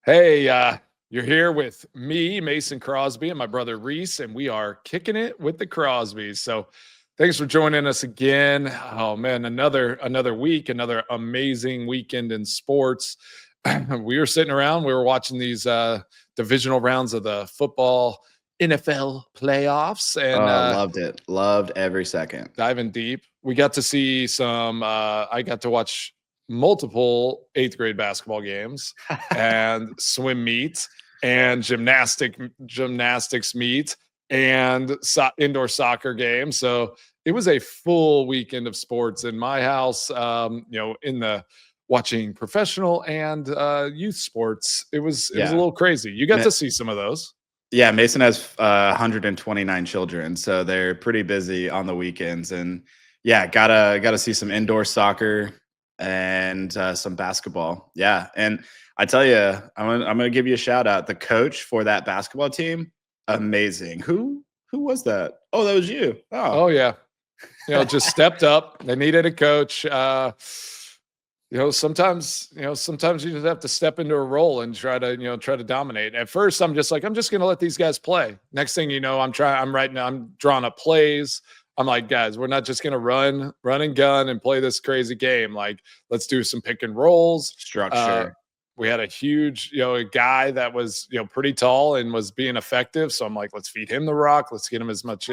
Hey, you're here with me, Mason Crosby, and my brother Rees, and we are kicking it with the Crosbys. So, thanks for joining us again. Oh man, another week, another amazing weekend in sports. We were sitting around, we were watching these divisional rounds of the football NFL playoffs, and Oh, loved it. Loved every second. diving deep. We got to see some. I got to watch multiple eighth grade basketball games and swim meet and gymnastics meet and indoor soccer game. So it was a full weekend of sports in my house. In the watching professional and youth sports. It was a Yeah. little crazy. You got Ma- to see some of those. Yeah, Mason has 129 children, so they're pretty busy on the weekends. And yeah, gotta see some indoor soccer and some basketball. Yeah, and I tell you, I'm gonna give you a shout out. The coach for that basketball team, amazing. Who was that? Oh, that was you. Oh, Oh yeah, just stepped up. They needed a coach. Sometimes you just have to step into a role and try to dominate. At first, I'm just going to let these guys play. Next thing you know, I'm drawing up plays. I'm like, guys, we're not just going to run and gun and play this crazy game. Like, let's do some pick and rolls. structure. We had a huge, a guy that was, pretty tall and was being effective. So I'm like, let's feed him the rock. Let's get him as much,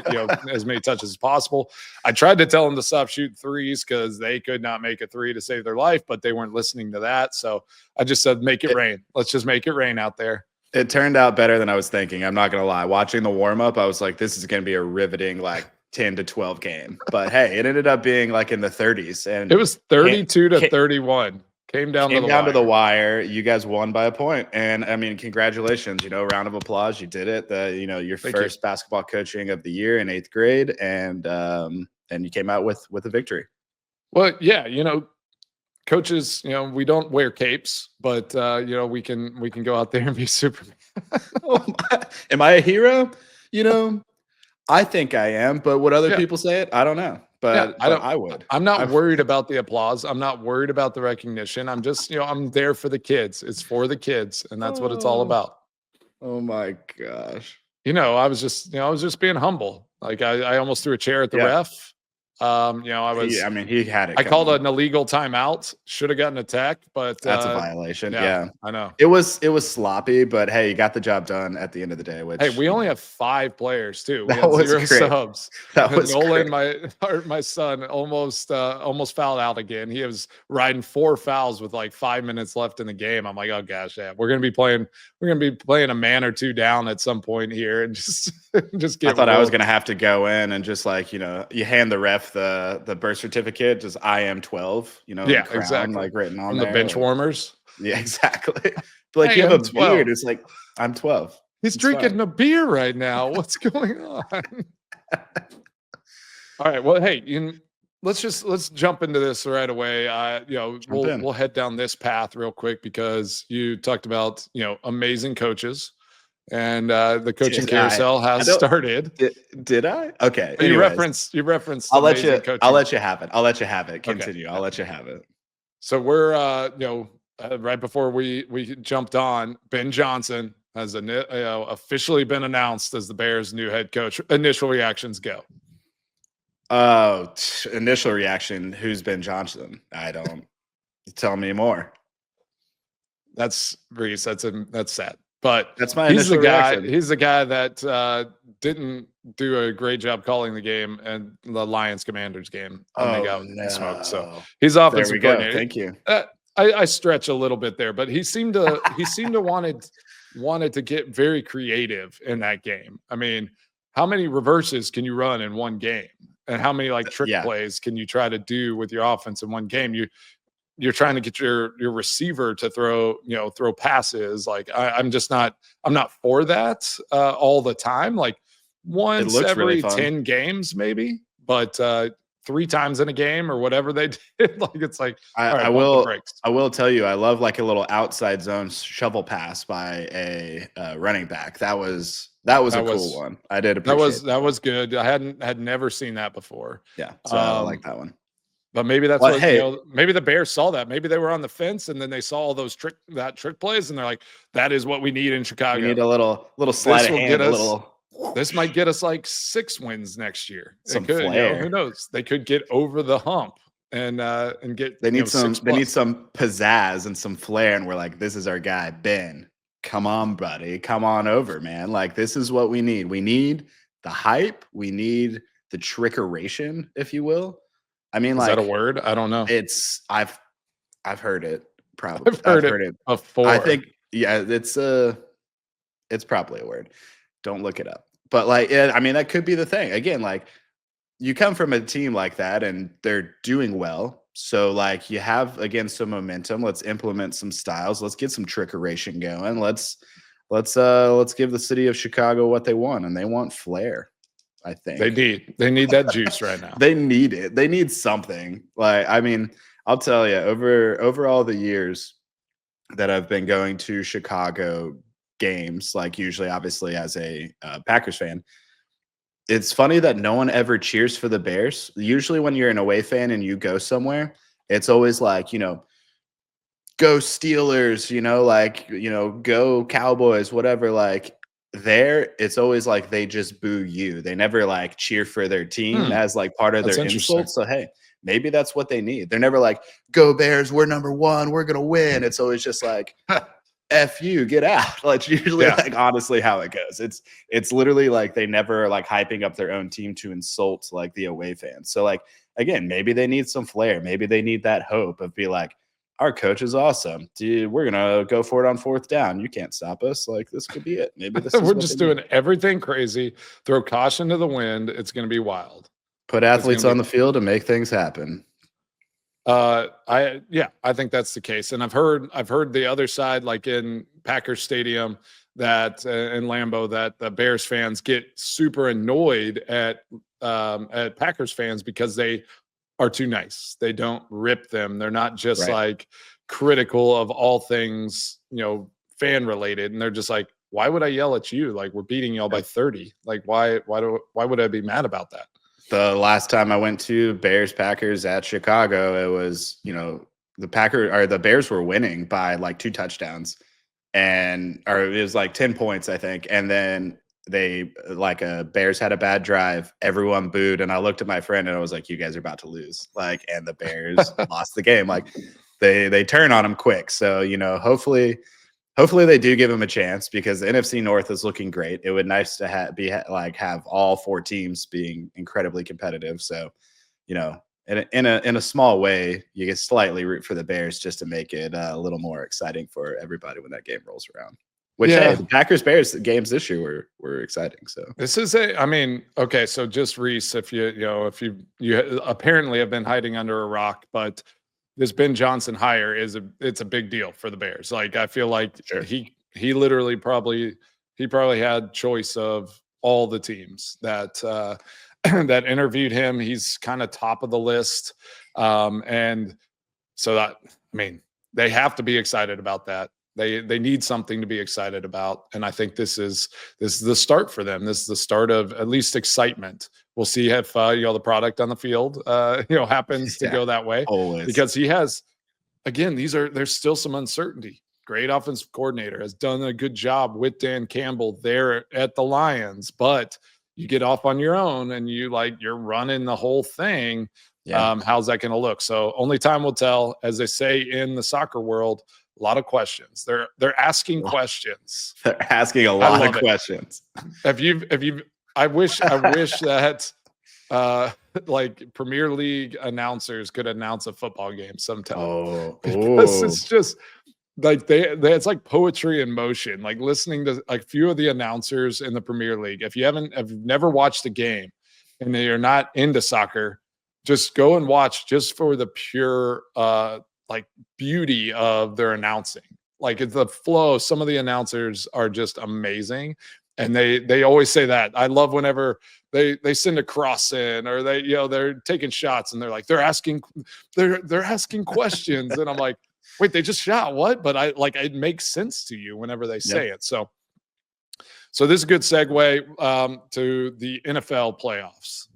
as many touches as possible. I tried to tell him to stop shooting threes because they could not make a three to save their life, but they weren't listening to that. So I just said, make it rain. Let's just make it rain out there. It turned out better than I was thinking. I'm not gonna lie. Watching the warm up, I was like, this is gonna be a riveting 10 to 12 game. But hey, it ended up being in the 30s, and It was 32 to 31. Came down to the wire. You guys won by a point, and I mean, congratulations. Round of applause. You did it. Your first basketball coaching of the year in 8th grade, and you came out with a victory. Well, yeah, coaches, we don't wear capes, but we can go out there and be Superman. Am I a hero? I think I am, but would other people say it? I don't know. But I would. I'm not worried about the applause. I'm not worried about the recognition. I'm just, I'm there for the kids. It's for the kids, and that's what it's all about. Oh my gosh. I was just being humble. Like I almost threw a chair at the ref. He had it. I called an illegal timeout. Should have gotten a tech, but that's a violation. Yeah, I know. It was sloppy, but hey, you got the job done at the end of the day. Hey, we only have 5 players too. We that had was 0 great. subs. That was Nolan, great. my son, almost fouled out again. He was riding 4 fouls with 5 minutes left in the game. I'm like, oh gosh, yeah, we're gonna be playing a man or two down at some point here, and just get. I thought I was gonna have to go in and just you hand the ref the birth certificate, just I am 12, yeah, crown, exactly, written on from there, the bench warmers. Yeah, exactly. But hey, you have I'm a 12. beard. It's like, I'm 12. He's drinking a beer right now. What's going on? All right. Well, hey, let's jump into this right away. We'll head down this path real quick because you talked about amazing coaches. And the coaching carousel has started. Did I? Okay. You referenced. I'll let you have it. Continue. Okay. I'll let you have it. So we're right before we jumped on, Ben Johnson has officially been announced as the Bears' new head coach. Initial reactions go. Initial reaction. Who's Ben Johnson? I don't. Tell me more. That's Reese. That's sad. But that's my he's initial reaction. He's the guy that didn't do a great job calling the game and the Lions Commanders game. They got smoked. So he's offensive coordinator. Thank you. I stretch a little bit there, but he seemed to wanted to get very creative in that game. I mean, how many reverses can you run in one game? And how many trick plays can you try to do with your offense in one game? You're trying to get your receiver to throw passes. I'm not for that all the time. Once every really 10 games, maybe, but 3 times in a game or whatever they did. I will tell you, I love a little outside zone shovel pass by a running back. That was a cool one. I did appreciate that was good. I had never seen that before. Yeah, so I like that one. But maybe that's Well, what, hey, maybe the Bears saw that. Maybe they were on the fence and then they saw all those trick plays and they're like, that is what we need in we need Chicago. a little sleight This of will get hand, a us little this might get us like 6 wins next year. It some could, who flair. knows? They could get over the hump and get, They need 6 they need plus. some pizzazz and some flair, and we're like, this is our guy, Ben. Come on, buddy. Come on over, man. Like, this is what we need. We need the hype. We need the trickeration, if you will. I mean, Is that a like, word? I don't know. it's I've heard it. Probably I've heard it before. I think, yeah, it's probably a word. Don't look it up. But like, yeah, I mean, that could be the thing. Again, like, you come from a team like that and they're doing well. So like, you have, again, some momentum. Let's implement some styles. Let's get some trickeration going. Let's give the city of Chicago what they want, and they want flair. I think they need that juice right now. they need it. They need something. Like, I mean, I'll tell you, over all the years that I've been going to Chicago games, like usually, obviously, as a Packers fan, it's funny that no one ever cheers for the Bears. Usually, when you're an away fan and you go somewhere, it's always like, go Steelers, like, go Cowboys, whatever. Like, there, it's always like they just boo you. They never like cheer for their team as like part of That's their interesting. insult. So hey, maybe that's what they need. They're never like, go Bears, we're number one, we're gonna win. It's always just like, F you, get out. Like, usually, like, honestly, how it goes. It's literally like they never are like hyping up their own team to insult like the away fans. So like, again, maybe they need some flair. Maybe they need that hope of be like, our coach is awesome. Dude, we're gonna go for it on 4th down. You can't stop us. Like, this could be it. Maybe this is we're just doing everything crazy. Throw caution to the wind. It's gonna be wild. Put athletes on the field and make things happen. I think that's the case. And I've heard the other side, like in Packers Stadium, that in Lambeau, that the Bears fans get super annoyed at Packers fans because they are too nice. They don't rip them. They're not just like critical of all things, fan related. And they're just like, why would I yell at you? Like, we're beating y'all by 30. Like, why would I be mad about that? The last time I went to Bears Packers at Chicago, it was, the Bears were winning by like 2 touchdowns, or it was like 10 points, I think. And then Bears had a bad drive. Everyone booed. And I looked at my friend and I was like, you guys are about to lose. Like, and the Bears lost the game. Like, they turn on them quick. So, hopefully they do give him a chance, because the NFC North is looking great. It would nice to have all 4 teams being incredibly competitive. So, in a small way, you can slightly root for the Bears just to make it a little more exciting for everybody when that game rolls around. Which, hey, the Packers Bears games this year were exciting. So this is okay. So just Rees, if you apparently have been hiding under a rock, but this Ben Johnson hire it's a big deal for the Bears. Like, I feel like he literally probably had choice of all the teams that that interviewed him. He's kind of top of the list. And so that, they have to be excited about that. They need something to be excited about. And I think this is the start for them. This is the start of at least excitement. We'll see if the product on the field happens to go that way. Always. Because he has, again, there's still some uncertainty. Great offensive coordinator, has done a good job with Dan Campbell there at the Lions, but you get off on your own and you're running the whole thing. Yeah. How's that going to look? So only time will tell. As they say in the soccer world, a lot of questions. They're asking questions. They're asking a lot of questions. I wish that like Premier League announcers could announce a football game sometime. Because it's just like it's like poetry in motion. Like, listening to a few of the announcers in the Premier League. If you have never watched a game and you're not into soccer, just go and watch, just for the pure like beauty of their announcing. Like, it's the flow. Some of the announcers are just amazing. And they always say that. I love whenever they send a cross in, or they're taking shots and they're like, they're asking questions. And I'm like, wait, they just shot what? But it makes sense to you whenever they say it. So this is a good segue to the NFL playoffs.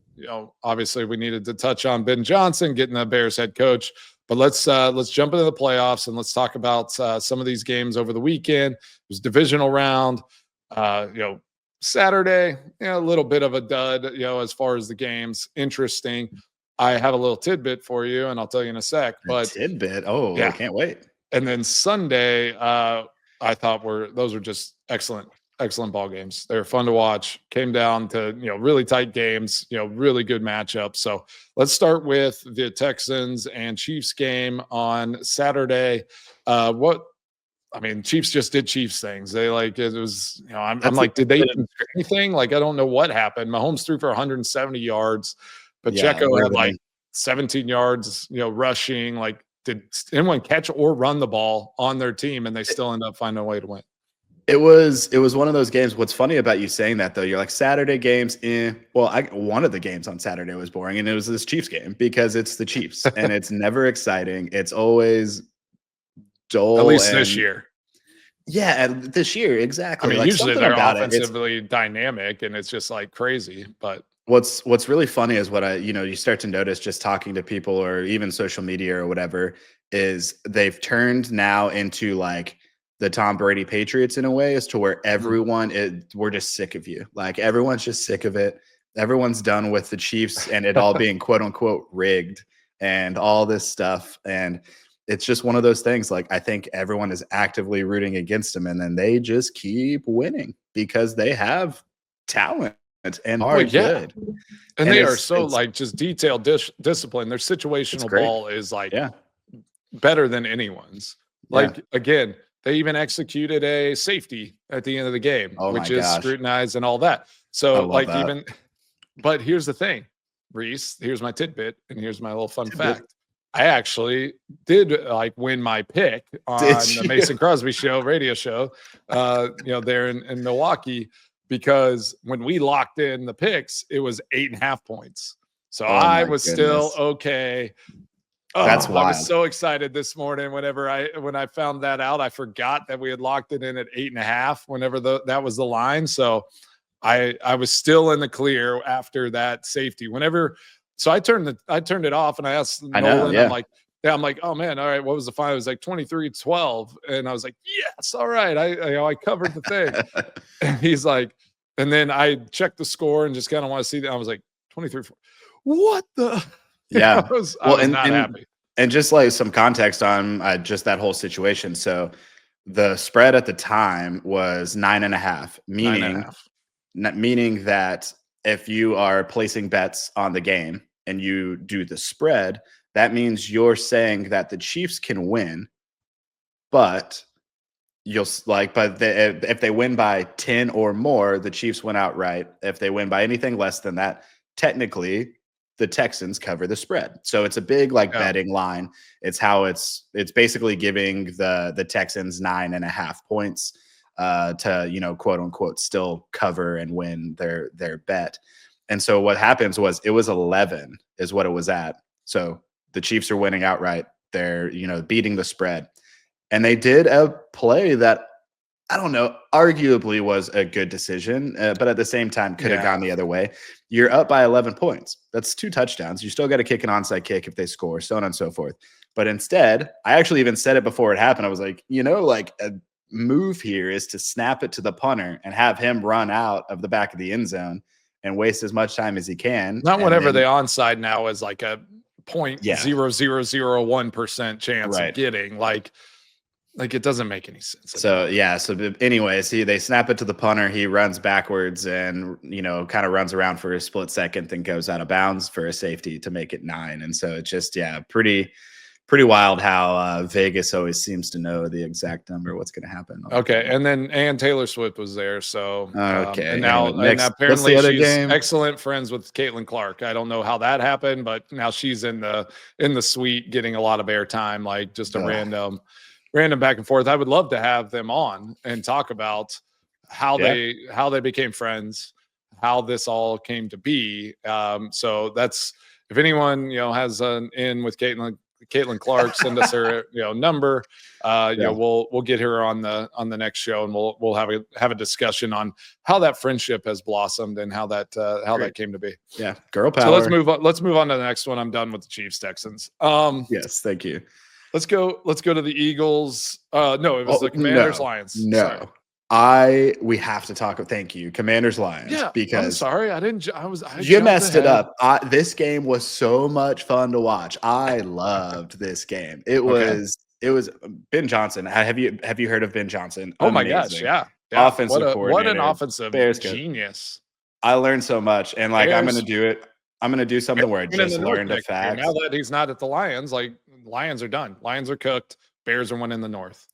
obviously we needed to touch on Ben Johnson getting the Bears head coach, but let's jump into the playoffs and let's talk about some of these games over the weekend. It was divisional round, Saturday, a little bit of a dud, as far as the games. Interesting. I have a little tidbit for you, and I'll tell you in a sec. But tidbit, oh yeah, I can't wait. And then Sunday, I thought those were just excellent ball games. They were fun to watch. Came down to really tight games, really good matchups. So let's start with the Texans and Chiefs game on Saturday. Chiefs just did Chiefs things. They it was, I'm like, did they do anything? Like, I don't know what happened. Mahomes threw for 170 yards. Pacheco had 17 yards, rushing. Like, did anyone catch or run the ball on their team, and they still end up finding a way to win? It was one of those games. What's funny about you saying that, though, you're like, Saturday games, one of the games on Saturday was boring, and it was this Chiefs game because it's the Chiefs, and it's never exciting. It's always dull. At least this year. Yeah, this year, exactly. Usually they're offensively dynamic, and it's just like crazy. But what's really funny is what you start to notice just talking to people or even social media or whatever is they've turned now into like the Tom Brady Patriots in a way, as to where we're just sick of you. Like, everyone's just sick of it. Everyone's done with the Chiefs and it all being quote unquote rigged and all this stuff. And it's just one of those things. Like, I think everyone is actively rooting against them, and then they just keep winning because they have talent and are good. And they are so just detailed discipline. Their situational ball is better than anyone's. Again, they even executed a safety at the end of the game, which is scrutinized and all that. So but here's the thing, Reese, here's my tidbit, and here's my little fun fact. I actually did win my pick on the Mason Crosby radio show, there in Milwaukee, because when we locked in the picks, it was 8.5 points. So I was still okay. That's wild. I was so excited this morning when I found that out. I forgot that we had locked it in at 8.5 whenever that was the line. So I was still in the clear after that safety. So I turned it off and I asked Nolan, I'm like, oh man, all right, what was the final? It was like 23-12. And I was like, yes, all right. I covered the thing. And he's like, and then I checked the score and just kind of want to see that. I was like, 23-4. What the? Yeah. I was not happy. And just like some context on just that whole situation. So the spread at the time was 9.5, meaning that if you are placing bets on the game and you do the spread, that means you're saying that the Chiefs can win, but if they win by 10 or more, the Chiefs win outright. If they win by anything less than that, technically the Texans cover the spread. So it's a big betting line. It's basically giving the Texans 9.5 points to quote unquote still cover and win their bet. And so what happens was it was 11 is what it was at. So the Chiefs are winning outright. They're beating the spread. And they did a play that, I don't know, arguably was a good decision, but at the same time could have gone the other way. You're up by 11 points. That's 2 touchdowns. You still got to kick an onside kick if they score, so on and so forth. But instead, I actually even said it before it happened. I was like, a move here is to snap it to the punter and have him run out of the back of the end zone and waste as much time as he can. Not whenever the onside now is like a 0.0001% chance of getting like it doesn't make any sense. So anyways, they snap it to the punter. He runs backwards and kind of runs around for a split second, then goes out of bounds for a safety to make it 9. And so it's just pretty wild how Vegas always seems to know the exact number what's going to happen. Okay, and then Taylor Swift was there. So and now apparently she's excellent friends with Caitlin Clark. I don't know how that happened, but now she's in the suite getting a lot of airtime, like just a random back and forth. I would love to have them on and talk about how they became friends, how this all came to be. So that's, if anyone has an in with Caitlin Caitlin Clark, send us her number. We'll get her on the next show, and we'll have a discussion on how that friendship has blossomed and how that came to be. Yeah, girl power. So let's move on. Let's move on to the next one. I'm done with the Chiefs Texans. Yes, thank you. Let's go to the Eagles. No, it was the Commanders Lions. No. We have to talk. Thank you, Commanders Lions. Yeah, because I'm sorry, you messed it up. This game was so much fun to watch. I loved this game. It was Ben Johnson. Have you heard of Ben Johnson? Oh my gosh, yeah. Offensive coordinator. What an offensive genius. I learned so much, and I'm going to do it. I'm going to do something where I just learned a fact. Now that he's not at the Lions, Lions are done. Lions are cooked. Bears are winning the North.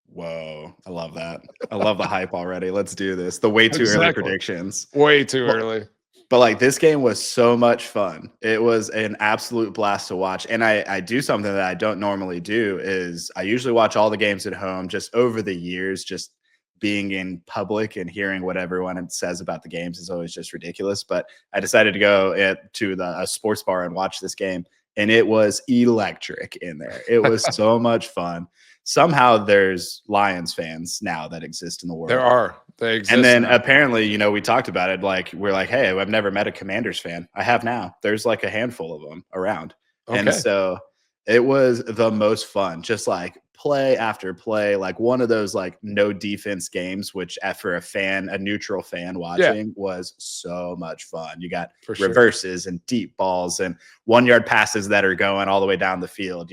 Whoa, I love that. I love the hype already. Let's do this. The way too early predictions. Way too early. But this game was so much fun. It was an absolute blast to watch. And I do something that I don't normally do is I usually watch all the games at home. Just over the years, just being in public and hearing what everyone says about the games is always just ridiculous. But I decided to go to a sports bar and watch this game. And it was electric in there. It was so much fun. Somehow there's Lions fans now that exist in the world. There are. They exist. And then apparently, we talked about it. We're like, hey, I've never met a Commanders fan. I have now. There's a handful of them around. Okay. And so it was the most fun. Just play after play, one of those no defense games, which for a neutral fan watching was so much fun. You got reverses and deep balls and 1 yard passes that are going all the way down the field.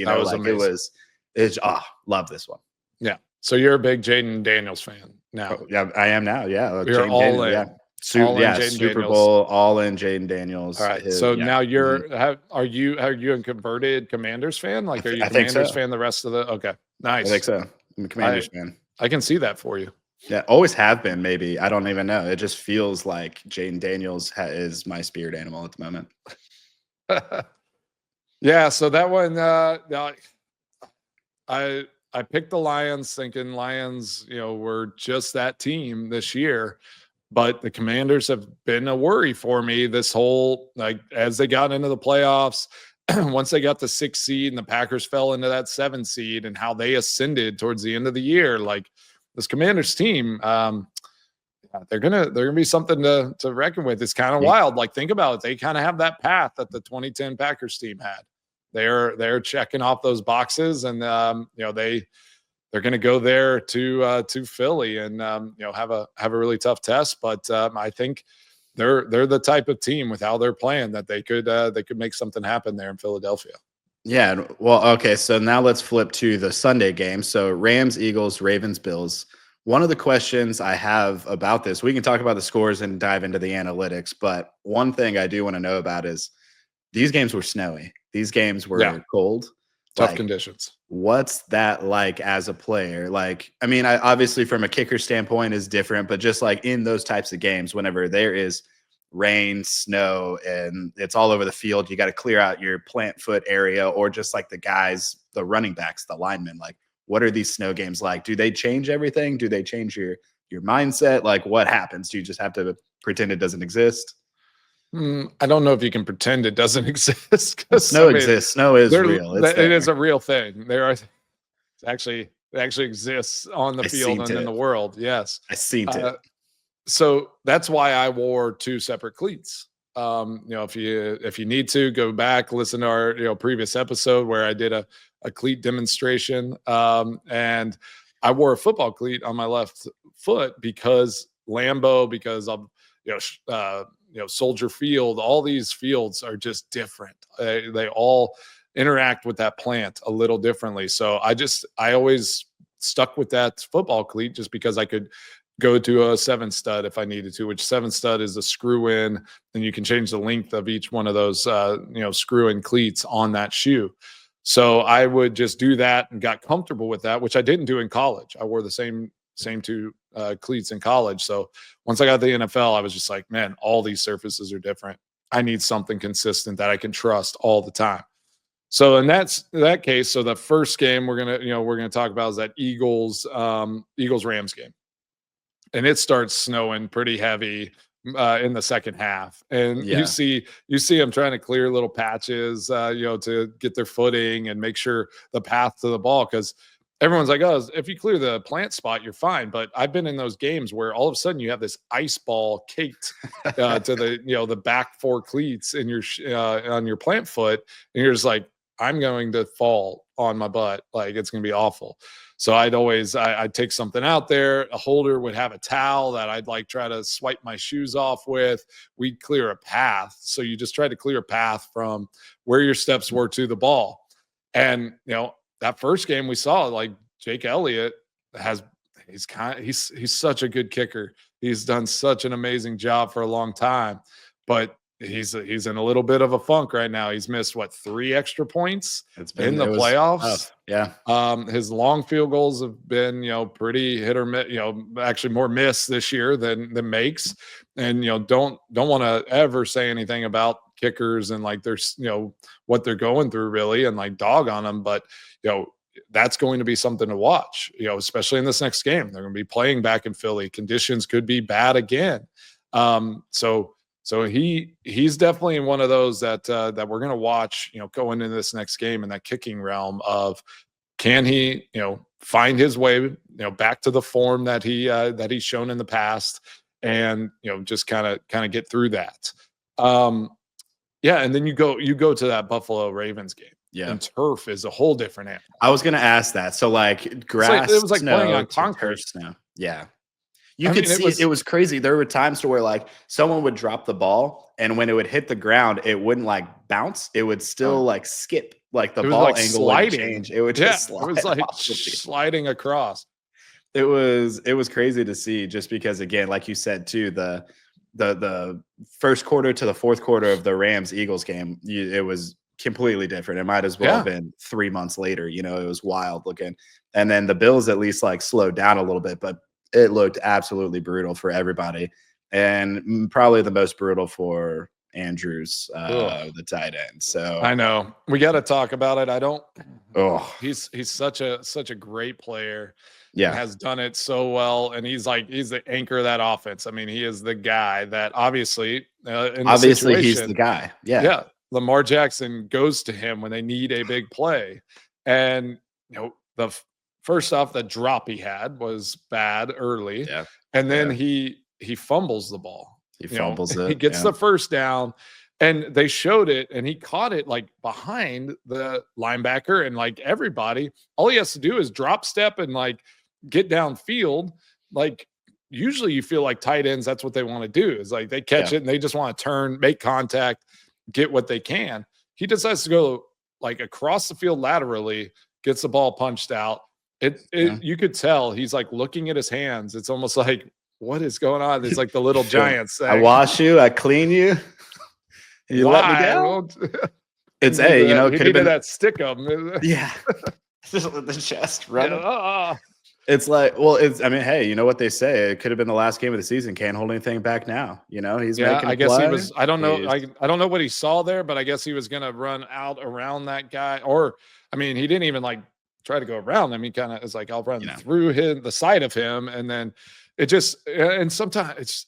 Love this one. Yeah. So you're a big Jaden Daniels fan now. Oh, yeah, I am now. Yeah. You're all in. Yeah. Super Daniels. Bowl, all in Jaden Daniels. All right. So now are you a converted Commanders fan? Are you a Commanders fan the rest of the okay. Nice. I think so. I'm a Commanders fan. I can see that for you. Yeah, always have been, maybe. I don't even know. It just feels like Jaden Daniels is my spirit animal at the moment. Yeah, so that one I picked the Lions thinking Lions, were just that team this year. But the Commanders have been a worry for me this whole, as they got into the playoffs, once they got the 6th seed and the Packers fell into that 7th seed and how they ascended towards the end of the year, this Commanders team, they're gonna be something to reckon with. It's kind of wild. Think about it. They kind of have that path that the 2010 Packers team had. They're checking off those boxes, and they're going to go there to Philly and have a really tough test. But I think they're the type of team with how they're playing that they could make something happen there in Philadelphia. Yeah. Well, okay. So now let's flip to the Sunday game. So Rams, Eagles, Ravens, Bills. One of the questions I have about this, we can talk about the scores and dive into the analytics, but one thing I do want to know about is these games were snowy. These games were cold. Tough conditions. What's that like as a player? I obviously from a kicker standpoint is different, but just in those types of games, whenever there is rain, snow, and it's all over the field, you got to clear out your plant foot area or just the guys, the running backs, the linemen. What are these snow games like? Do they change everything? Do they change your mindset? What happens? Do you just have to pretend it doesn't exist? I don't know if you can pretend it doesn't exist. Snow exists. Snow is real. It is a real thing. It actually exists on the field and in the world. Yes, I seen it. So that's why I wore 2 separate cleats. If you need to go back, listen to our previous episode where I did a cleat demonstration, and I wore a football cleat on my left foot because Lambeau, because of Soldier Field, all these fields are just different. They all interact with that plant a little differently. So I always stuck with that football cleat just because I could go to a 7 stud if I needed to, which 7 stud is a screw in, and you can change the length of each one of those, screw in cleats on that shoe. So I would just do that and got comfortable with that, which I didn't do in college. I wore the same 2 cleats in college. So once I got to the NFL, I was just like, man, all these surfaces are different. I need something consistent that I can trust all the time. So in that case, so the first game we're gonna talk about is that Eagles Rams game, and it starts snowing pretty heavy in the second half, and Yeah. you see them trying to clear little patches, to get their footing and make sure the path to the ball, because everyone's like, oh, if you clear the plant spot, you're fine. But I've been in those games where all of a sudden you have this ice ball caked to the the back four cleats in your on your plant foot, and you're just like, I'm going to fall on my butt, like it's going to be awful. So I'd take something out there. A holder would have a towel that I'd like try to swipe my shoes off with. We'd clear a path. So you just try to clear a path from where your steps were to the ball. And that first game we saw, like, Jake Elliott he's such a good kicker. He's done such an amazing job for a long time, but he's in a little bit of a funk right now. He's missed 3 extra points in the playoffs. Tough. Yeah. His long field goals have been, pretty hit or miss, actually more miss this year than makes. And, don't want to ever say anything about kickers and like there's, what they're going through really, and like dog on them. But, that's going to be something to watch, especially in this next game. They're going to be playing back in Philly. Conditions could be bad again. So he's definitely one of those that we're going to watch, going into this next game in that kicking realm of, can he, find his way, back to the form that he's shown in the past, and just kind of get through that. And then you go to that Buffalo Ravens game. Yeah. And turf is a whole different animal. I was going to ask that. So like grass, it was like snow, playing on concrete. Snow. Yeah. You could see it was crazy. There were times to where like someone would drop the ball, and when it would hit the ground, it wouldn't like bounce. It would still like skip, like the ball like angle sliding. would change. It would just slide. It was like sliding across. It was crazy to see, just because, again, like you said too, the first quarter to the fourth quarter of the Rams-Eagles game, it was completely different. It might as well have been 3 months later. It was wild looking. And then the Bills at least like slowed down a little bit, but it looked absolutely brutal for everybody, and probably the most brutal for Andrews, the tight end. So I know we got to talk about it. He's such a great player. Yeah, has done it so well, and he's the anchor of that offense. I mean, he is the guy that obviously he's the guy. Yeah. Lamar Jackson goes to him when they need a big play, and first off, the drop he had was bad early. Yeah. And then he fumbles the ball. He fumbles it. He gets the first down, and they showed it, and he caught it like behind the linebacker, and like everybody, all he has to do is drop step and like get downfield. Like usually you feel like tight ends, that's what they want to do, is like they catch it and they just want to turn, make contact, get what they can. He decides to go like across the field laterally, gets the ball punched out. You could tell he's like looking at his hands. It's almost like, what is going on? It's like the little giants saying, I wash you, I clean you. You let me down. It's he could have been that stick him. Yeah. Just with the chest running. It's like, hey, you know what they say? It could have been the last game of the season. Can't hold anything back now. He's making I guess play. he was. I don't know. I don't know what he saw there, but I guess he was going to run out around that guy. Or, I mean, he didn't even like try to go around him. He kind of is like, I'll run through the side of him, and then it just. And sometimes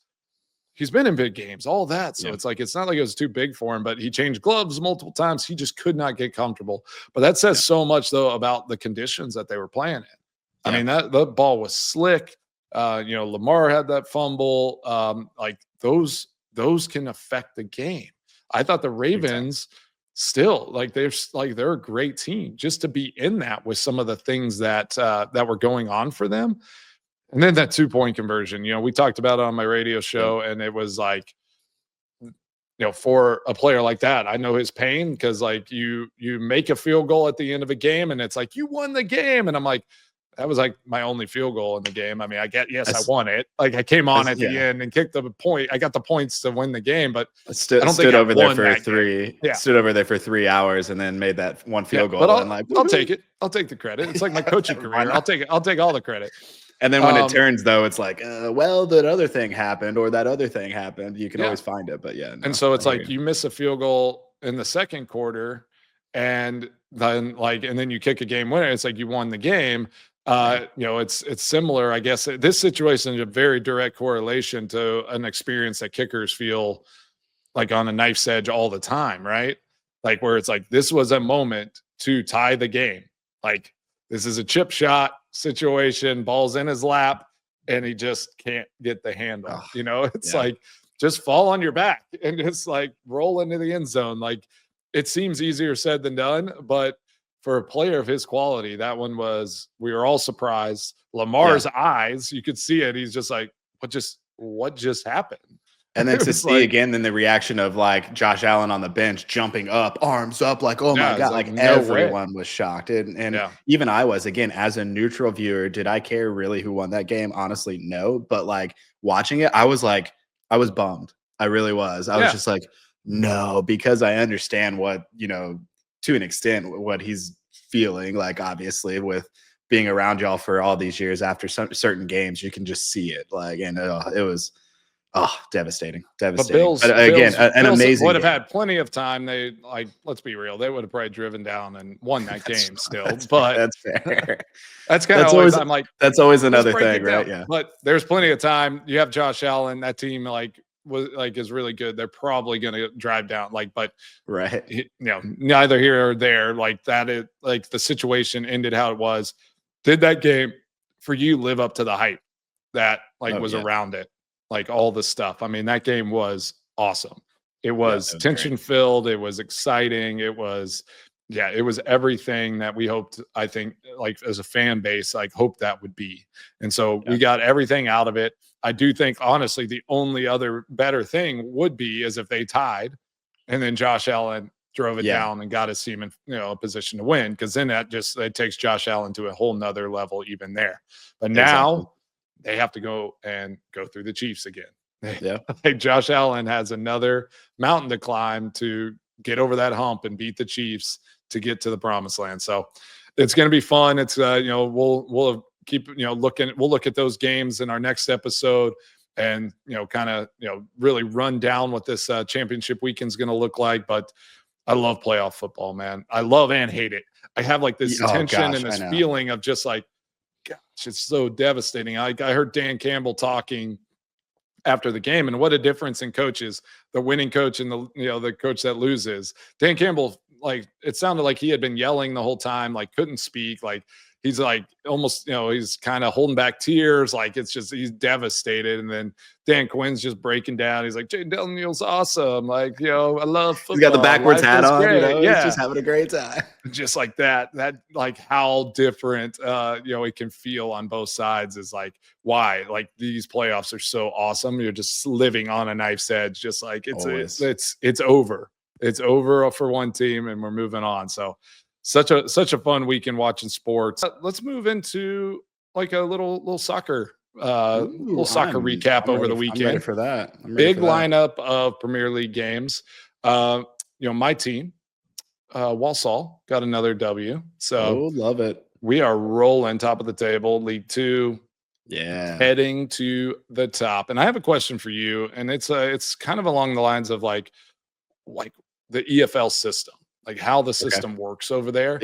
he's been in big games, all that. So it's like, it's not like it was too big for him, but he changed gloves multiple times. He just could not get comfortable. But that says so much though about the conditions that they were playing in. I mean, the ball was slick. Lamar had that fumble. Like those can affect the game. I thought the Ravens still they're a great team, just to be in that with some of the things that were going on for them. And then that 2-point conversion, we talked about it on my radio show, and it was like, for a player like that, I know his pain, because like you make a field goal at the end of a game, and it's like, you won the game. And I'm like, that was like my only field goal in the game. I mean, I won it. Like I came on at the end and kicked the point. I got the points to win the game, but I don't think I over there won for that three. game. Yeah. Stood over there for 3 hours and then made that one field goal. But I'll take it. I'll take the credit. It's like my coaching career. I'll take it. I'll take all the credit. And then when it turns, though, it's like, that other thing happened, or that other thing happened. You can always find it, but and so it's like you miss a field goal in the second quarter, and then you kick a game winner. It's like you won the game. It's similar, I guess. This situation is a very direct correlation to an experience that kickers feel like on a knife's edge all the time, right? Like where it's like this was a moment to tie the game. Like this is a chip shot situation, ball's in his lap, and he just can't get the handle. It's like just fall on your back and just like roll into the end zone. Like it seems easier said than done, but for a player of his quality, that one we were all surprised. Lamar's eyes, you could see it. He's just like, what just happened? And then to see again, then the reaction of like Josh Allen on the bench jumping up, arms up, like, oh my God, like everyone was shocked. And even I was, again, as a neutral viewer, did I care really who won that game? Honestly, no. But like watching it, I was bummed. I really was. I was just like, no, because I understand what, to an extent, what he's feeling, like obviously with being around y'all for all these years after certain games, you can just see it. Like, and it was devastating. But Bills an amazing would have had plenty of time. They let's be real, they would have probably driven down and won that game still. But that's fair. That's kind of always I'm like, that's always another thing, right? Yeah. But there's plenty of time. You have Josh Allen, that team is really good. They're probably going to drive down. But right, neither here or there. Like that is like the situation ended how it was. Did that game for you live up to the hype that was around it? Like all the stuff. I mean, that game was awesome. It was tension filled. It was exciting. It was everything that we hoped, I think, like as a fan base, hoped that would be. And so we got everything out of it. I do think, honestly, the only other better thing would be is if they tied and then Josh Allen drove it down and got his team in a position to win, because then that takes Josh Allen to a whole nother level even there. But now they have to go through the Chiefs again. Josh Allen has another mountain to climb to get over that hump and beat the Chiefs to get to the promised land. So it's going to be fun. It's we'll keep looking. We'll look at those games in our next episode and really run down what this championship weekend is going to look like. But I love playoff football, man. I love and hate it. I have this tension and this feeling of just like, gosh, it's so devastating. I heard Dan Campbell talking after the game, and what a difference in coaches, the winning coach and the coach that loses. Dan Campbell, it sounded like he had been yelling the whole time, couldn't speak, he's almost, he's kind of holding back tears. It's just, he's devastated. And then Dan Quinn's just breaking down. He's like, Jay Daniel's awesome. I love football. He's got the backwards hat on. He's just having a great time. Just like that, how different, it can feel on both sides is why, these playoffs are so awesome. You're just living on a knife's edge. Just it's over. It's over for one team and we're moving on. So, such a fun weekend watching sports. Let's move into a little soccer recap over the weekend. I'm ready for that. Big lineup of Premier League games. My team, Walsall, got another W. So love it. We are rolling top of the table, League Two. Yeah, heading to the top. And I have a question for you, and it's kind of along the lines of like the EFL system. How the system works over there.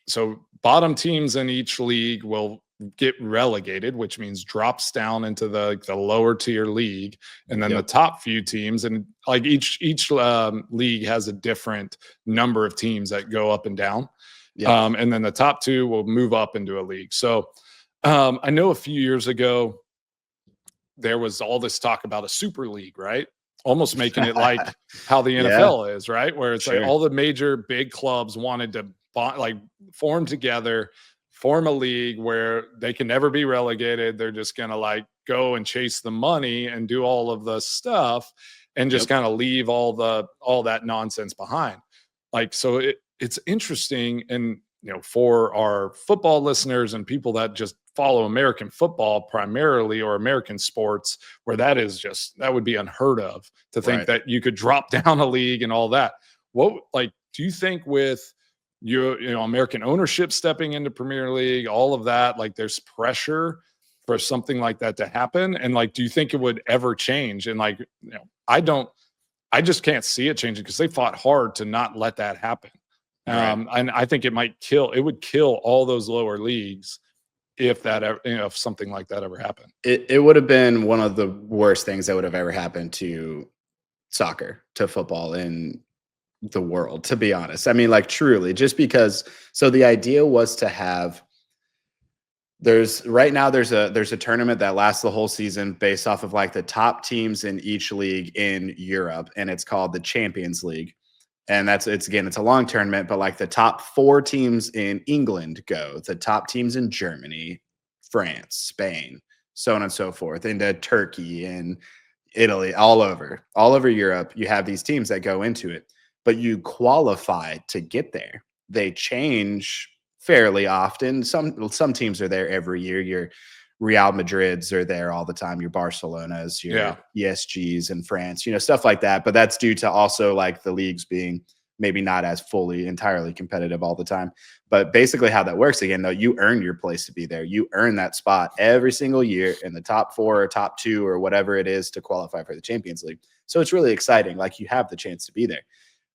So bottom teams in each league will get relegated, which means drops down into the lower tier league. And then the top few teams, and each league has a different number of teams that go up and down. And then the top two will move up into a league. So I know a few years ago, there was all this talk about a super league, right? Almost making it like how the NFL is, right? Where it's all the major big clubs wanted to form together, form a league where they can never be relegated. They're just going to go and chase the money and do all of the stuff and just kind of leave all that nonsense behind. So it's interesting. And, for our football listeners and people that just follow American football primarily, or American sports, where that would be unheard of to think that you could drop down a league and all that. What, do you think with American ownership stepping into Premier League, all of that, there's pressure for something like that to happen? And do you think it would ever change? And I just can't see it changing, because they fought hard to not let that happen. And I think it would kill all those lower leagues if that ever, if something like that ever happened. It would have been one of the worst things that would have ever happened to soccer, to football in the world, to be honest. I mean, like truly, just because. So the idea was to have. There's a tournament that lasts the whole season based off of like the top teams in each league in Europe, and it's called the Champions League. And it's a long tournament, but like the top 4 teams in England go, the top teams in Germany, France, Spain, so on and so forth, into Turkey and Italy, all over Europe. You have these teams that go into it, but you qualify to get there. They change fairly often. Some teams are there every year. Your Real Madrids are there all the time. Your Barcelonas, your ESGs in France, stuff like that. But that's due to also like the leagues being maybe not as fully entirely competitive all the time. But basically how that works again, though, you earn your place to be there. You earn that spot every single year in the top 4 or top 2 or whatever it is to qualify for the Champions League. So it's really exciting. Like you have the chance to be there.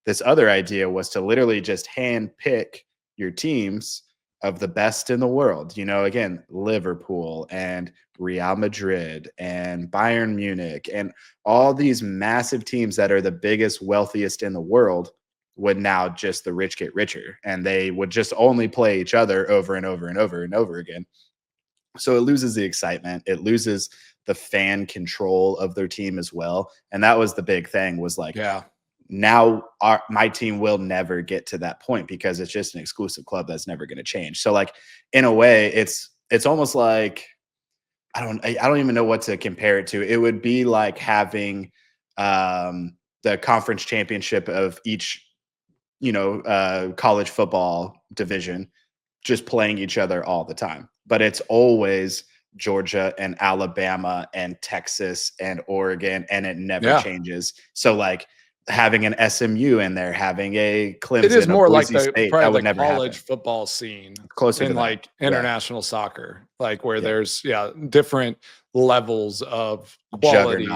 This other idea was to literally just hand pick your teams of the best in the world. Again, Liverpool and Real Madrid and Bayern Munich and all these massive teams that are the biggest, wealthiest in the world would now just the rich get richer, and they would just only play each other over and over and over and over again. So it loses the excitement. It loses the fan control of their team as well. And that was the big thing, was like, now my team will never get to that point because it's just an exclusive club that's never going to change. So like in a way, it's almost like I don't even know what to compare it to. It would be like having the conference championship of each college football division just playing each other all the time. But it's always Georgia and Alabama and Texas and Oregon, and it never changes. So like having an SMU in there, having a Clemson, it is more like State, probably the college happen. football scene Closer in to like international soccer, like where there's different levels of quality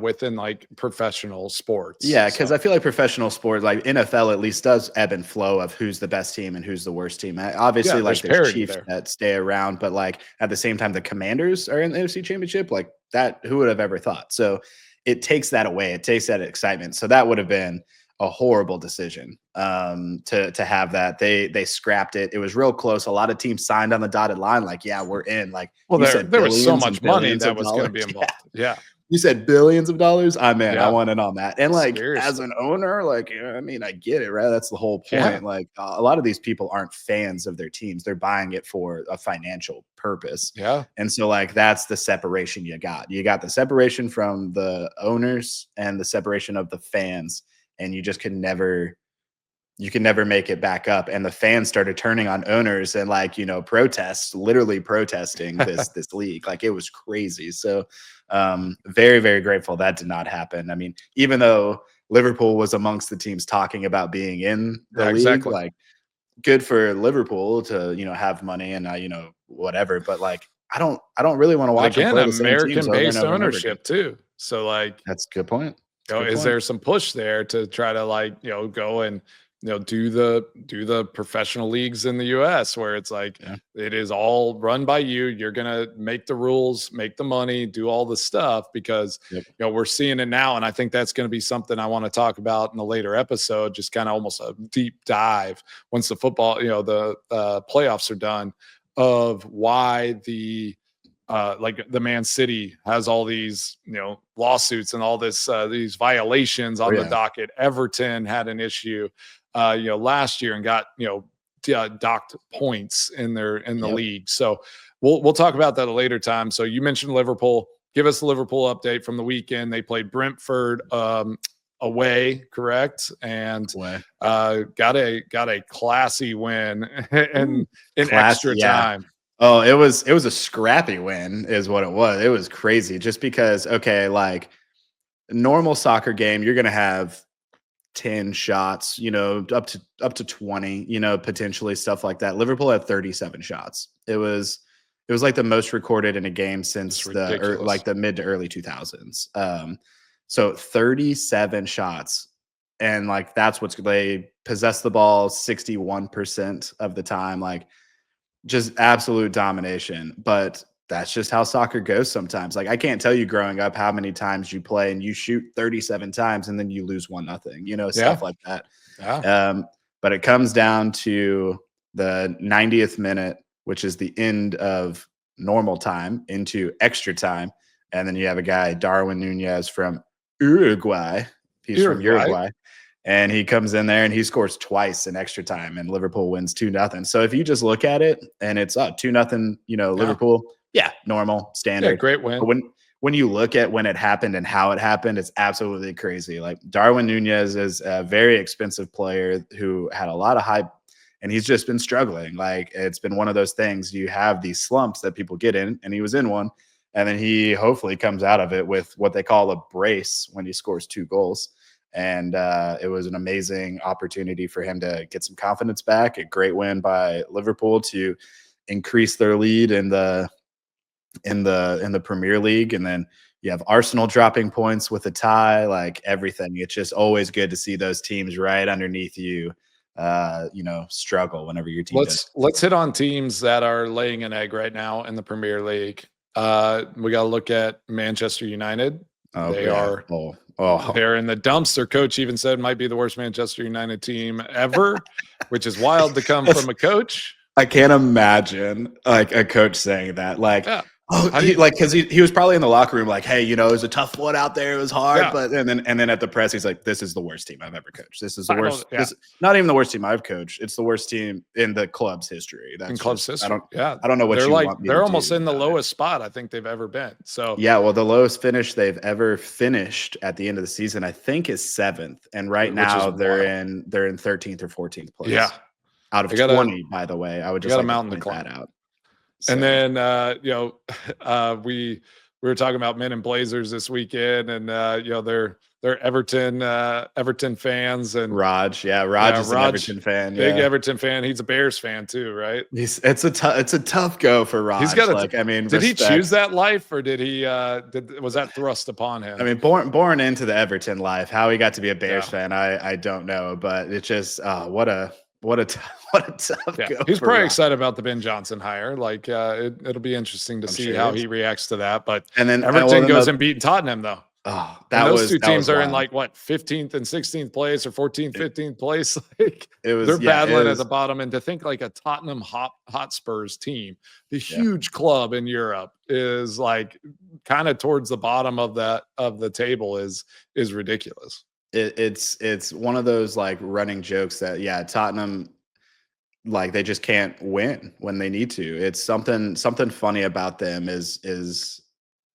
within like professional sports. Because I feel like professional sports, like NFL at least, does ebb and flow of who's the best team and who's the worst team. Obviously, like there's Chiefs that stay around, but like at the same time the Commanders are in the AFC Championship. Like that, who would have ever thought? So it takes that away. It takes that excitement. So that would have been a horrible decision to have that. They scrapped it. It was real close. A lot of teams signed on the dotted line. Like, yeah, we're in. Like, well, there was so much money that was going to be involved. Yeah. You said billions of dollars. I'm in. Yeah. I want in on that. And like, Seriously. as an owner, like, I mean, I get it, right? That's the whole point. Yeah. Like, a lot of these people aren't fans of their teams. They're buying it for a financial purpose. Yeah. And so, like, that's the separation you got. You got the separation from the owners and the separation of the fans, and you just could never make it back up. And the fans started turning on owners and like, literally protesting this league. Like it was crazy. So very, very grateful that did not happen. I mean, even though Liverpool was amongst the teams talking about being in the league, like good for Liverpool to, have money and, whatever, but like, I don't really want to watch again, American-based ownership too. So like, that's a good point. Is there some push there to try to like, go and, do the professional leagues in the US where it's like, it is all run by you. You're going to make the rules, make the money, do all the stuff because, we're seeing it now. And I think that's going to be something I want to talk about in a later episode, just kind of almost a deep dive once the football, the playoffs are done, of why like the Man City has all these, lawsuits and all this, these violations on the docket. Everton had an issue, last year and got, docked points in the league. So we'll talk about that at a later time. So you mentioned Liverpool. Give us the Liverpool update from the weekend. They played Brentford away, correct? And got a classy win in extra time. Oh, it was a scrappy win is what it was. It was crazy just because, like normal soccer game, you're going to have 10 shots, up to 20, potentially stuff like that. Liverpool had 37 shots. It was like the most recorded in a game since the mid to early 2000s. So 37 shots. And like, that's they possess the ball 61% of the time. Like, just absolute domination. But that's just how soccer goes sometimes. Like I can't tell you growing up how many times you play and you shoot 37 times and then you lose 1-0, Yeah. stuff like that. Yeah. But it comes down to the 90th minute, which is the end of normal time into extra time. And then you have a guy, Darwin Nunez from Uruguay. He's from Uruguay. And he comes in there and he scores twice in extra time and Liverpool wins 2-0. So if you just look at it and it's 2-0, Liverpool, normal, standard. Yeah, great win. But when you look at when it happened and how it happened, it's absolutely crazy. Like Darwin Nunez is a very expensive player who had a lot of hype and he's just been struggling. Like it's been one of those things, you have these slumps that people get in, and he was in one. And then he hopefully comes out of it with what they call a brace when he scores 2 goals. And it was an amazing opportunity for him to get some confidence back. A great win by Liverpool to increase their lead in the Premier League. And then you have Arsenal dropping points with a tie, like everything. It's just always good to see those teams right underneath you, struggle whenever your team Let's hit on teams that are laying an egg right now in the Premier League. We got to look at Manchester United. They're in the dumps. Their coach even said it might be the worst Manchester United team ever, which is wild to come from a coach. I can't imagine like a coach saying that. Like, yeah. Because he was probably in the locker room like, hey, it was a tough one out there. It was hard, but and then at the press he's like, this is the worst team I've ever coached. This is the worst. Not even the worst team I've coached. It's the worst team in the club's history. That's in club's history. I don't know what they're almost in the lowest spot I think they've ever been. So well, the lowest finish they've ever finished at the end of the season I think is 7th, and right now they're in 13th or 14th place. Yeah, out of 20, by the way. I would just like to point that out. So. And then we were talking about Men in Blazers this weekend, and they're Everton fans, and Raj is an Everton fan, big Everton fan. He's a Bears fan too, right? It's a tough go for Raj. He's got did he choose that life, or did he was that thrust upon him? I mean, born into the Everton life. How he got to be a Bears fan, I don't know, but it's just what a tough go. He's probably excited about the Ben Johnson hire. Like it'll be interesting to see how he reacts to that. But and then Everton goes and beat Tottenham though. Oh, those two teams are in like what 15th and 16th place or 14th, 15th place. Like they're battling at the bottom. And to think like a Tottenham Hotspurs team, the huge club in Europe, is like kind of towards the bottom of the table is ridiculous. It's one of those like running jokes that Tottenham, like they just can't win when they need to. It's something funny about them is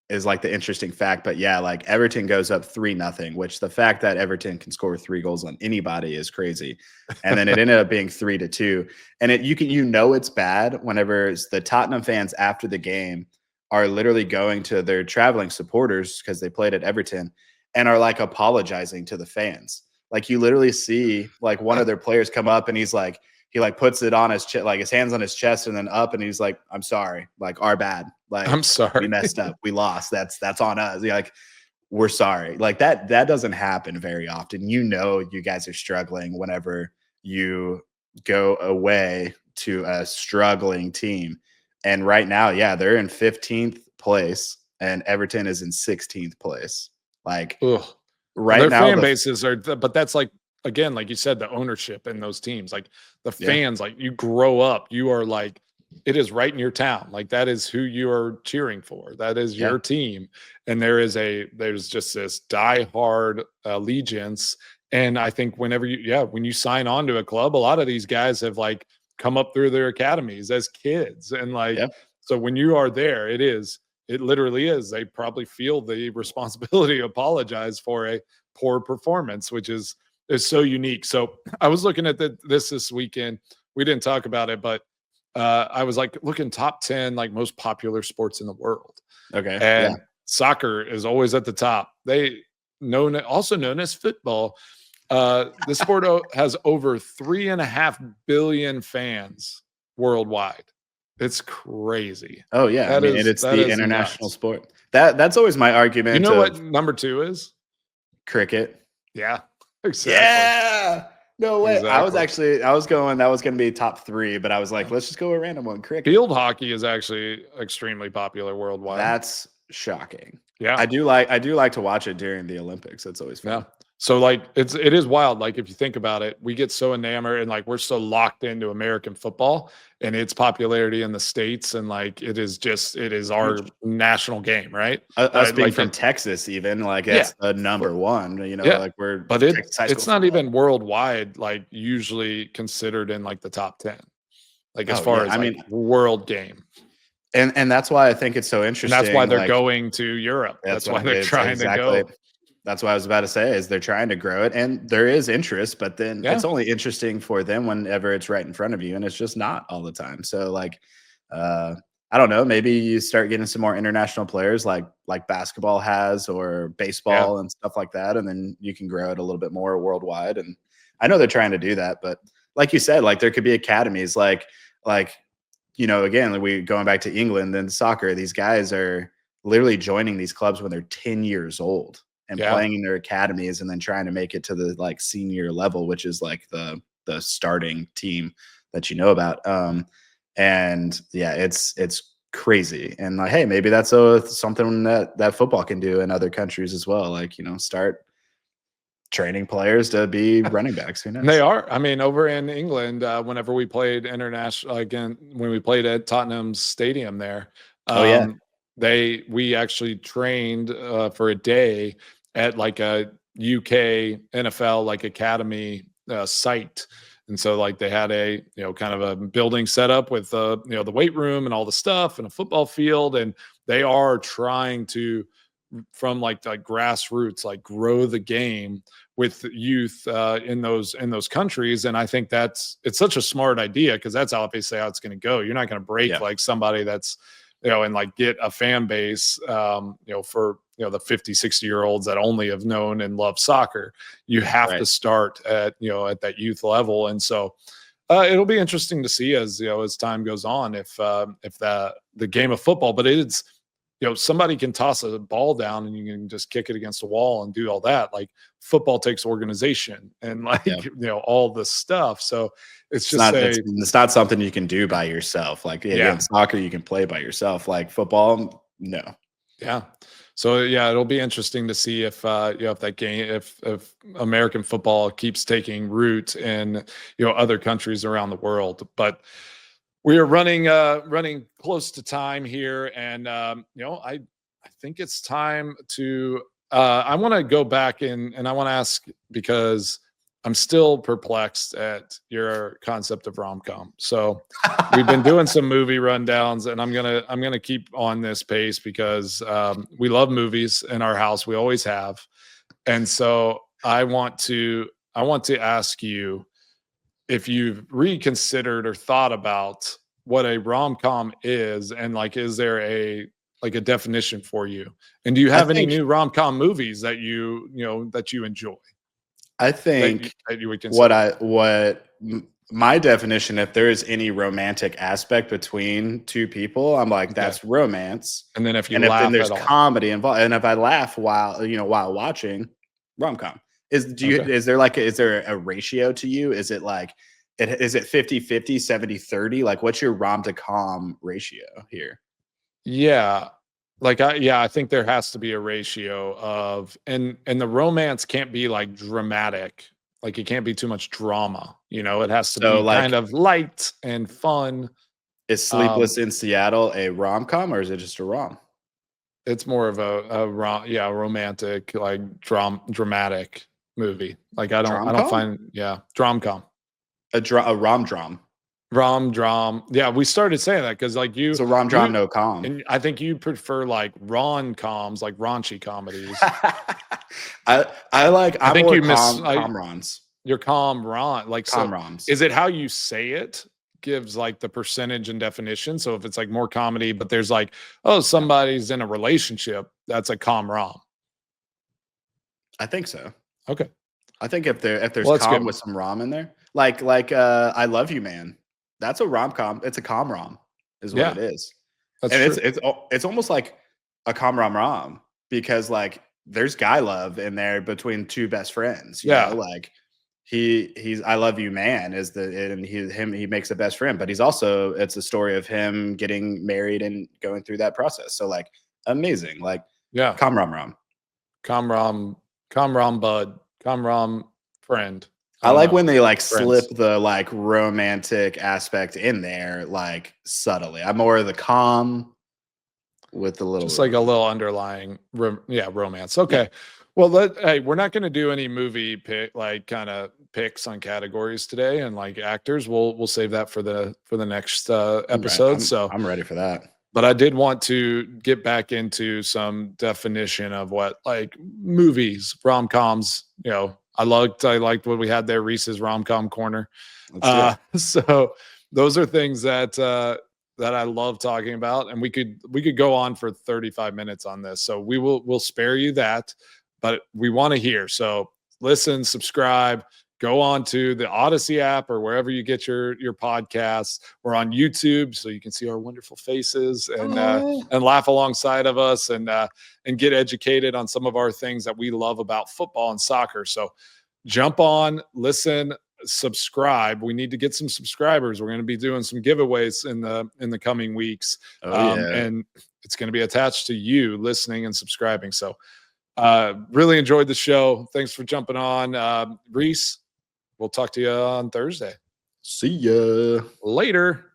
like the interesting fact. But like Everton goes up 3-0, which the fact that Everton can score 3 goals on anybody is crazy. And then it ended up being 3-2. And it's bad whenever the Tottenham fans after the game are literally going to their traveling supporters because they played at Everton and are like apologizing to the fans. Like you literally see like one of their players come up and he's like, he like puts it on his chest, like his hands on his chest and then up. And he's like, I'm sorry. Like our bad. Like I'm sorry. We messed up. We lost. That's on us. Like, we're sorry. Like that doesn't happen very often. You guys are struggling whenever you go away to a struggling team. And right now, they're in 15th place and Everton is in 16th place. Like right their now, fan bases are, but that's like, again, like you said, the ownership in those teams, like the fans, like you grow up, you are like, it is right in your town. Like that is who you are cheering for. That is your team. And there's just this diehard allegiance. And I think whenever when you sign on to a club, a lot of these guys have like come up through their academies as kids. And like, so when you are there, it literally is. They probably feel the responsibility to apologize for a poor performance, which is so unique. So I was looking at this weekend. We didn't talk about it, but I was like looking top 10 like most popular sports in the world. Okay. And soccer is always at the top. Also known as football. The sport has over 3.5 billion fans worldwide. It's crazy. Oh yeah, it's the international sport. That's always my argument. You know what number 2 is? Cricket. Yeah, exactly. Yeah, No way. Exactly. I was going, that was going to be top 3, but I was like, let's just go a random one. Cricket. Field hockey is actually extremely popular worldwide. That's shocking. Yeah. I do like to watch it during the Olympics. That's always fun. Yeah. So like it is wild. Like if you think about it, we get so enamored and like we're so locked into American football and its popularity in the States, and like it is our national game, right? Us being Like from Texas, even like yeah. that's the number one, Yeah. like we're But Texas high it's school not football. even worldwide, like usually considered in like the top 10. Like as Oh far yeah, as I like mean, world game. and that's why I think it's so And that's why interesting. they're Like going to Europe. That's why they're it's trying to exactly. go. That's what I was about to say is they're trying to grow it, and there is interest, but then Yeah. it's only interesting for them whenever it's right in front of you, and it's just not all the time. So like, I don't know, maybe you start getting some more international players like basketball has or Yeah. baseball and stuff like that, and then you can grow it a little bit more worldwide. And I know they're trying to do that, but like you said, like there could be academies like again, like we going back to England and soccer, these guys are literally joining these clubs when they're 10 years old and Yeah. playing in their academies and then trying to make it to the like senior level, which is like the starting team that you know about. And yeah, it's crazy. And like, hey, maybe that's something that football can do in other countries as well. Like, start training players to be running backs. Who knows? They are. I mean, over in England, whenever we played international again, when we played at Tottenham's stadium there, Oh yeah. we actually trained for a day at like a UK NFL like academy site. And so like they had a, kind of a building set up with the weight room and all the stuff and a football field. And they are trying to, from like grassroots, like grow the game with youth in those countries. And I think it's such a smart idea, because that's obviously how it's going to go. You're not going to break like somebody that's, and like get a fan base, for, the 50, 60-year-olds that only have known and love soccer. You have to start at that youth level. And so it'll be interesting to see as time goes on, if the game of football, but it's, somebody can toss a ball down and you can just kick it against the wall and do all that. Like football takes organization and like, all this stuff. So it's not something you can do by yourself. Like in soccer, you can play by yourself. Like football, no. Yeah. So yeah, it'll be interesting to see if if that game, if American football keeps taking root in other countries around the world. But we are running close to time here, and I think it's time to. I want to go back and I want to ask, because I'm still perplexed at your concept of rom-com. So we've been doing some movie rundowns, and I'm gonna keep on this pace because we love movies in our house. We always have, and so I want to ask you if you've reconsidered or thought about what a rom-com is, and like, is there a definition for you? And do you have any new rom-com movies that that you enjoy? I think that you would consider? My definition, if there is any romantic aspect between two people, I'm like, that's romance. And then if you laugh, then there's comedy involved, and if I laugh while watching, rom-com. Is there a ratio to you? Is it like is it 50-50, 70-30? Like what's your rom-to-com ratio here? Yeah. I think there has to be a ratio of, and the romance can't be like dramatic. Like it can't be too much drama. It has to be kind of light and fun. Is Sleepless in Seattle a rom-com, or is it just a rom? It's more of a romantic, like dramatic movie. Like I don't find drom-com. A rom-drom. Rom-drom. Yeah, we started saying that because like you. So rom-drom, no com. And I think you prefer like ron-coms, like raunchy comedies. I think you miss com-rons. Your com-ron. Like com-roms. So is it how you say it gives like the percentage and definition? So if it's like more comedy, but there's like, oh, somebody's in a relationship, that's a com-rom. I think so. Okay. I think if there's com with some rom in there, like I Love You Man, that's a rom-com. It's a com-rom, is what it is. That's true. It's almost like a com-rom because like there's guy love in there between two best friends. You know? Like he's I love you man is he makes the best friend, but it's a story of him getting married and going through that process. So like amazing, like Yeah. Kamram Ram. Kamram bud, Kamram friend. I don't like know. when they like Friends. slip the like romantic aspect in there like subtly. I'm more of the calm with the little Just like a little underlying romance. Okay. Yeah. Well, hey, we're not going to do any movie pick like kind of picks on categories today and like actors. We'll save that for the next episode. So, I'm ready for that. but I did want to get back into some definition of what like movies, rom-coms, I liked what we had there, Reese's rom-com corner. Let's do it. So those are things that I love talking about, and we could go on for 35 minutes on this. So we'll spare you that, but we want to hear. So listen, subscribe, go on to the Odyssey app or wherever you get your podcasts. We're on YouTube, so you can see our wonderful faces and laugh alongside of us and get educated on some of our things that we love about football and soccer. So jump on, listen, subscribe. We need to get some subscribers. We're going to be doing some giveaways in the coming weeks. And it's going to be attached to you listening and subscribing. So really enjoyed the show. Thanks for jumping on. Rees, we'll talk to you on Thursday. See ya Later.